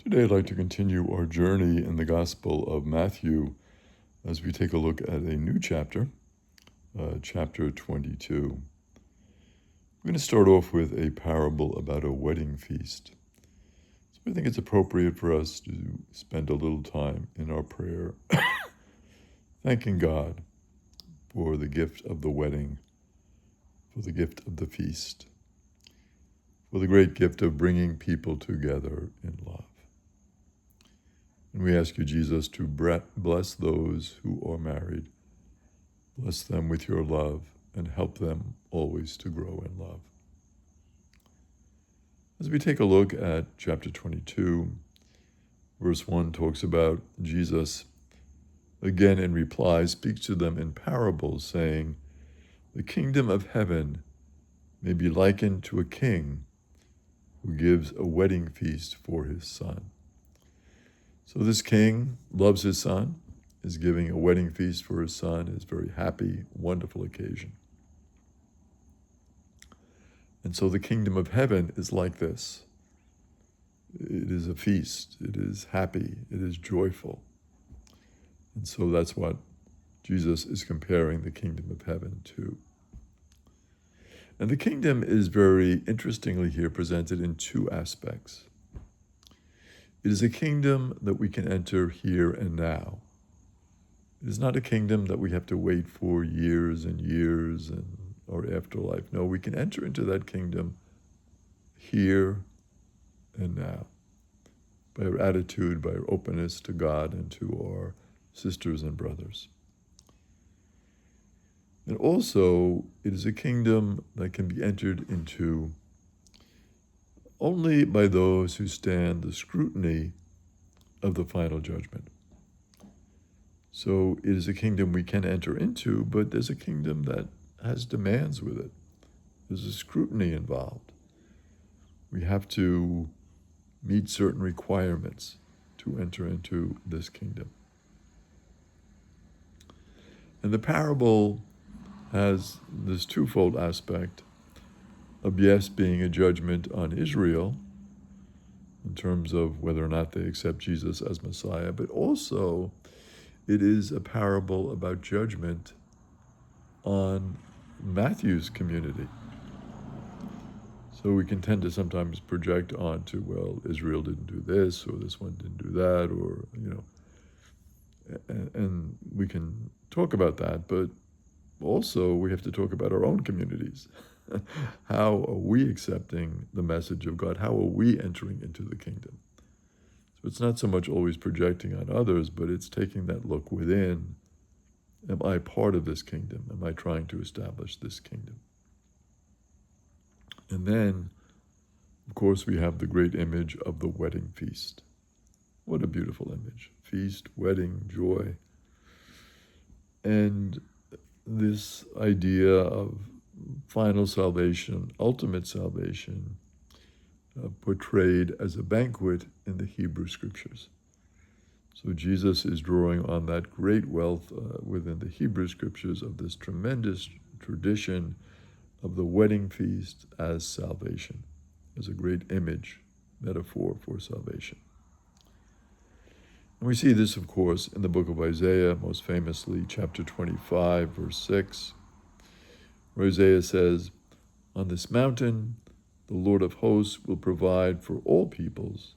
Today, I'd like to continue our journey in the Gospel of Matthew as we take a look at a new chapter, chapter 22. We're going to start off with a parable about a wedding feast. So I think it's appropriate for us to spend a little time in our prayer, thanking God for the gift of the wedding, for the gift of the feast, for the great gift of bringing people together in love. And we ask you, Jesus, to bless those who are married. Bless them with your love and help them always to grow in love. As we take a look at chapter 22, verse 1 talks about Jesus, again in reply, speaks to them in parables, saying, "The kingdom of heaven may be likened to a king who gives a wedding feast for his son." So this king loves his son, is giving a wedding feast for his son, is very happy, wonderful occasion. And so the kingdom of heaven is like this. It is a feast, it is happy, it is joyful. And so that's what Jesus is comparing the kingdom of heaven to. And the kingdom is very interestingly here presented in two aspects. It is a kingdom that we can enter here and now. It is not a kingdom that we have to wait for years and years or afterlife. No, we can enter into that kingdom here and now by our attitude, by our openness to God and to our sisters and brothers. And also, it is a kingdom that can be entered into only by those who stand the scrutiny of the final judgment. So it is a kingdom we can enter into, but there's a kingdom that has demands with it. There's a scrutiny involved. We have to meet certain requirements to enter into this kingdom. And the parable has this twofold aspect of, yes, being a judgment on Israel in terms of whether or not they accept Jesus as Messiah, but also it is a parable about judgment on Matthew's community. So we can tend to sometimes project onto, well, Israel didn't do this, or this one didn't do that, or, and we can talk about that, but also we have to talk about our own communities. How are we accepting the message of God? How are we entering into the kingdom? So it's not so much always projecting on others, but it's taking that look within. Am I part of this kingdom? Am I trying to establish this kingdom? And then, of course, we have the great image of the wedding feast. What a beautiful image. Feast, wedding, joy. And this idea of final salvation, ultimate salvation, portrayed as a banquet in the Hebrew Scriptures. So Jesus is drawing on that great wealth within the Hebrew Scriptures of this tremendous tradition of the wedding feast as salvation, as a great image, metaphor for salvation. And we see this, of course, in the book of Isaiah, most famously chapter 25, verse 6, where Isaiah says, "On this mountain, the Lord of hosts will provide for all peoples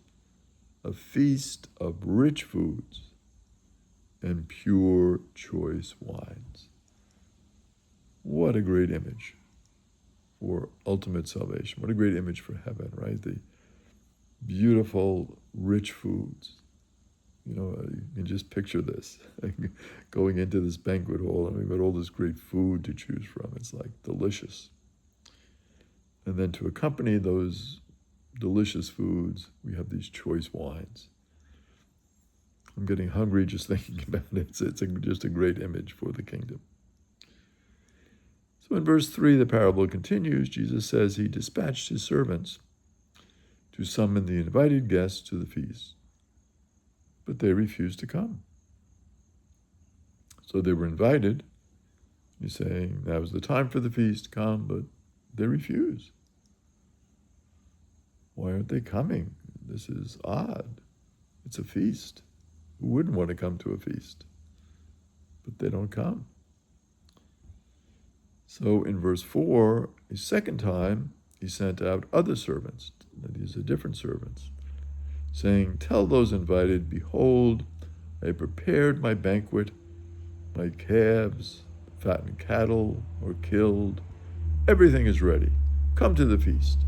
a feast of rich foods and pure choice wines." What a great image for ultimate salvation. What a great image for heaven, right? The beautiful, rich foods. You can just picture this, going into this banquet hall, and we've got all this great food to choose from. It's like delicious. And then to accompany those delicious foods, we have these choice wines. I'm getting hungry just thinking about it. It's just a great image for the kingdom. So in verse 3, the parable continues. Jesus says he dispatched his servants to summon the invited guests to the feast, but they refused to come. So they were invited. He's saying, now is the time for the feast, come, but they refuse. Why aren't they coming? This is odd. It's a feast. Who wouldn't want to come to a feast? But they don't come. So in verse 4, a second time, he sent out other servants, these are different servants, saying, tell those invited, behold, I have prepared my banquet, my calves, fattened cattle are killed, everything is ready. Come to the feast.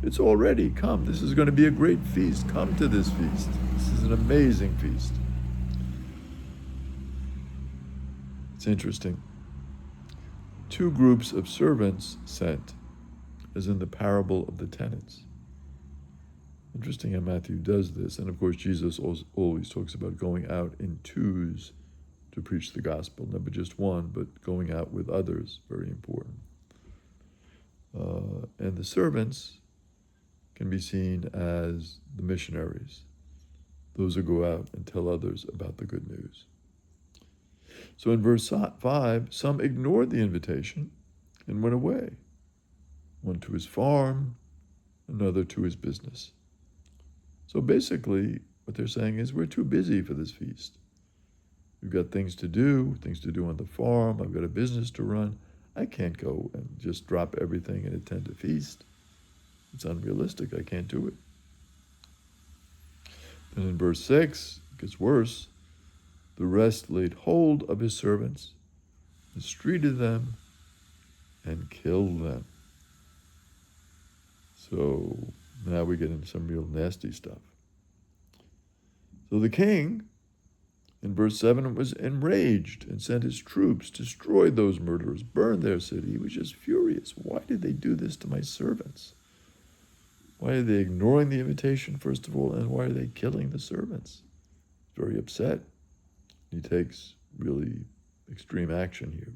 It's all ready. Come. This is going to be a great feast. Come to this feast. This is an amazing feast. It's interesting. Two groups of servants sent, as in the parable of the tenants. Interesting how Matthew does this. And of course, Jesus always talks about going out in twos to preach the gospel. Never just one, but going out with others. Very important. And the servants can be seen as the missionaries, those who go out and tell others about the good news. So in verse 5, some ignored the invitation and went away, one to his farm, another to his business. So basically, what they're saying is, we're too busy for this feast. We've got things to do on the farm. I've got a business to run. I can't go and just drop everything and attend a feast. It's unrealistic. I can't do it. And in verse 6, it gets worse. The rest laid hold of his servants, mistreated them, and killed them. So now we get into some real nasty stuff. So the king, in verse 7, was enraged and sent his troops, destroyed those murderers, burned their city. He was just furious. Why did they do this to my servants? Why are they ignoring the invitation, first of all, and why are they killing the servants? He's very upset. He takes really extreme action here.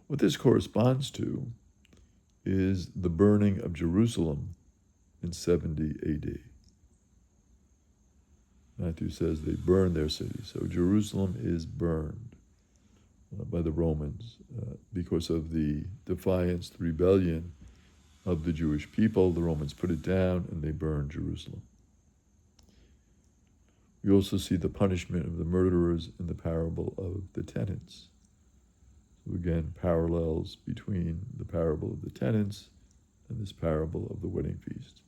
What this corresponds to is the burning of Jerusalem in 70 AD. Matthew says they burned their city. So Jerusalem is burned by the Romans because of the defiance, the rebellion of the Jewish people. The Romans put it down and they burned Jerusalem. We also see the punishment of the murderers in the parable of the tenants. So again, parallels between the parable of the tenants and this parable of the wedding feast.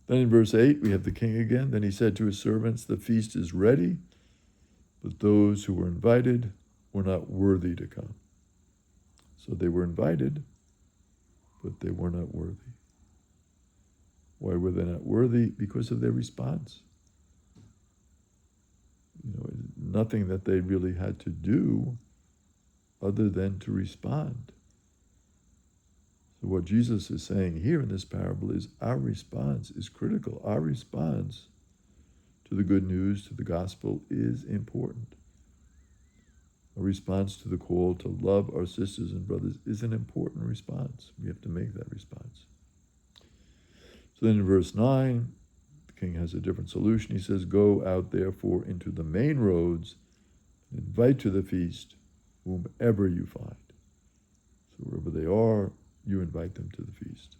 Then in verse 8, we have the king again. Then he said to his servants, the feast is ready, but those who were invited were not worthy to come. So they were invited, but they were not worthy. Why were they not worthy? Because of their response. Nothing that they really had to do other than to respond. So what Jesus is saying here in this parable is our response is critical. Our response to the good news, to the gospel, is important. Our response to the call to love our sisters and brothers is an important response. We have to make that response. So then in verse 9, the king has a different solution. He says, go out therefore into the main roads and invite to the feast whomever you find. So wherever they are, you invite them to the feast.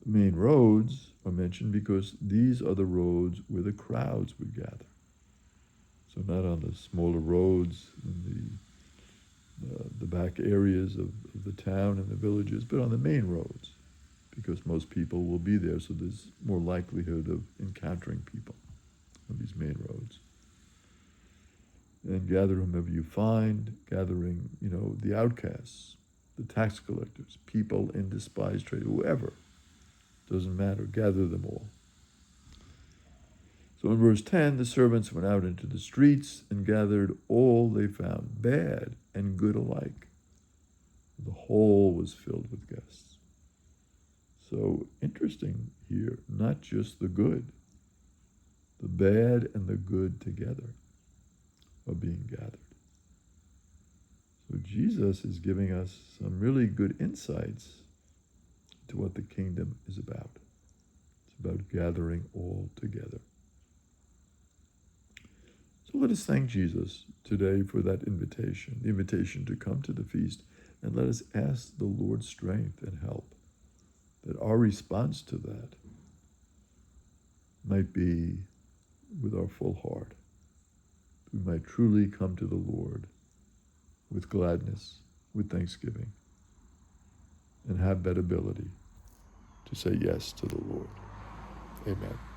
The main roads are mentioned because these are the roads where the crowds would gather. So not on the smaller roads in the back areas of the town and the villages, but on the main roads, because most people will be there, so there's more likelihood of encountering people on these main roads. And gather whomever you find, gathering, the outcasts, the tax collectors, people in despised trade, whoever. Doesn't matter, gather them all. So in verse 10, the servants went out into the streets and gathered all they found, bad and good alike. The hall was filled with guests. So interesting here, not just the good, the bad and the good together are being gathered. So Jesus is giving us some really good insights to what the kingdom is about. It's about gathering all together. So let us thank Jesus today for that invitation, the invitation to come to the feast, and let us ask the Lord's strength and help, that our response to that might be with our full heart. We might truly come to the Lord with gladness, with thanksgiving, and have that ability to say yes to the Lord. Amen.